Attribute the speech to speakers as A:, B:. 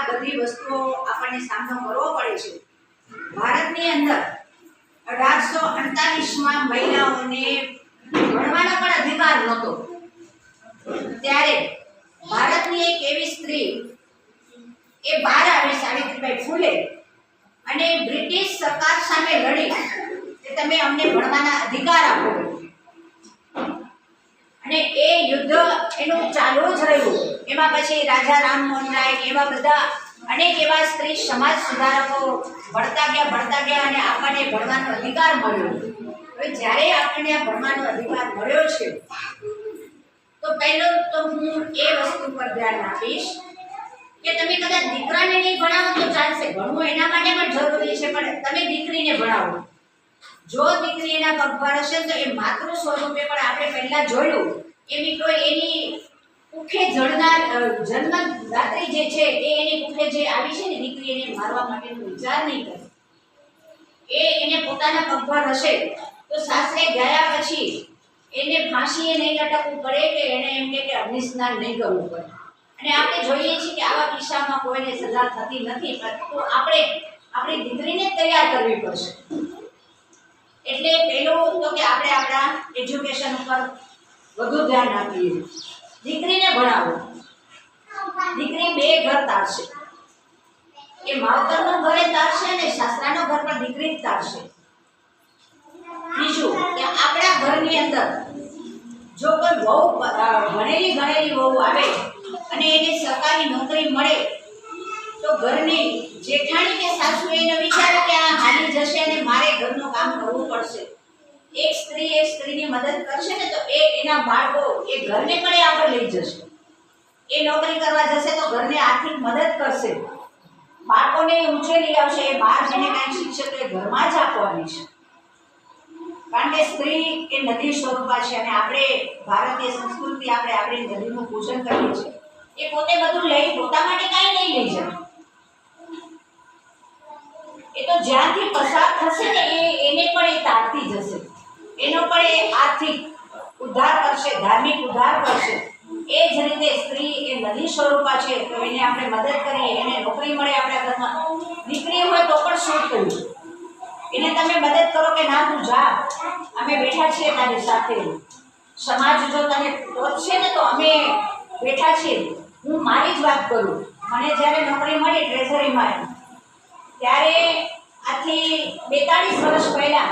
A: બધી વસ્તુઓ આપણને સામનો કરવો પડે છે। ભારતની અંદર 1848માં મહિલાઓને ભણવાનો પણ અધિકાર નહોતો। ત્યારે ભારતની એક એવી સ્ત્રી એ બહાર આવી સાવિત્રીબાઈ ફૂલે અને બ્રિટિશ સરકાર સામે લડી કે તમે અમને ભણવાના અધિકાર આપો। અને એ યુદ્ધ એનું ચાલુ જ રહ્યું। એમાં પછી રાજા રામમોહન રાય એવા બધા અનેક એવા સ્ત્રી સમાજ સુધારકો ભણતા ગયા અને આપણને ભણવાનો અધિકાર મળ્યો। હવે જ્યારે આપણને આ ભણવાનો અધિકાર મળ્યો છે તો પહેલો તો હું એ વસ્તુ પર ધ્યાન આપીશ કે તમે કદાચ દીકરાને નહીં ભણાવો તો ચાલશે, ભણવું એના માટે પણ જરૂરી છે, પણ તમે દીકરીને ભણાવો। જો દીકરી એના પગભર હશે તો એ માતૃ સ્વરૂપે પણ આપણે પહેલા જોયું એની કોઈ એની કુખે જન્મદાત્રી જે છે એ એની કુખે જે આવી છે ને દીકરી એને મારવા માટેનો વિચાર નહીં કરે। એને પોતાના પગભર હશે તો સાસરે ગયા પછી એને ફાંસીએ નહીં લટકવું પડે કે એને એમ કે અગ્નિસ્નાન નહીં કરવું પડે। અને આપણે જોઈએ છીએ કે આવા કિસ્સામાં કોઈને સજા થતી નથી, પરંતુ આપણે આપણી દીકરીને તૈયાર કરવી પડશે। એટલે પહેલું તો કે આપણે આપણા એજ્યુકેશન ઉપર વધુ ધ્યાન આપીએ। દીકરીને ભણાવો। દીકરી બે ઘર તારશે, એ માવતરનું ઘરે તારશે અને સાસરાનો ઘર પણ દીકરી જ તારશે। બીજું કે આપણા ઘરની અંદર જો કોઈ વહુ ભણેલી ગણેલી વહુ આવે અને એને સરકારી નોકરી મળે તો ઘરની જેઠાણી કે સાસુ એને વિચારે કે આ હાલી જશે અને મારે ઘરનું કામ કરવું પડશે। એક સ્ત્રીની મદદ કરશે ને તો એ એના બાળકો એ ઘરને પણ આગળ લઈ જશે। એ નોકરી કરવા જશે તો ઘરને આર્થિક મદદ કરશે, બાળકોને ઉછેરી આવશે। એ બહાર જઈને કાંઈ શીખશે તો એ ઘરમાં જ આપવાની છે, કારણ કે સ્ત્રી એ નદી સ્વરૂપા છે। અને આપણે ભારતીય સંસ્કૃતિ આપણે આપણી નદીનું પૂજન કરીએ છીએ। એ પોતે બધું લઈ પોતા માટે કાંઈ નહીં લઈ જાય, એ તો જ્યાંથી પસાર થશે ને એને પણ એ તારતી જશે, એનો પણ એ આર્થિક ઉદ્ધાર કરશે, ધાર્મિક ઉદ્ધાર કરશે। એ જ રીતે સ્ત્રી એ નદી સ્વરૂપા છે, તો એને આપણે મદદ કરીએ, એને નોકરી મળે આપણા ઘરમાં। દીકરી હોય તો પણ શું થયું, એને તમે મદદ કરો કે ના તું જા, અમે બેઠા છીએ તારી સાથે। સમાજ જો તને ટોચશે ને તો અમે બેઠા છીએ। હું મારી જ વાત કરું, મને જ્યારે નોકરી મળી ટ્રેઝરીમાં ત્યારે આજથી 42 વર્ષ પહેલાં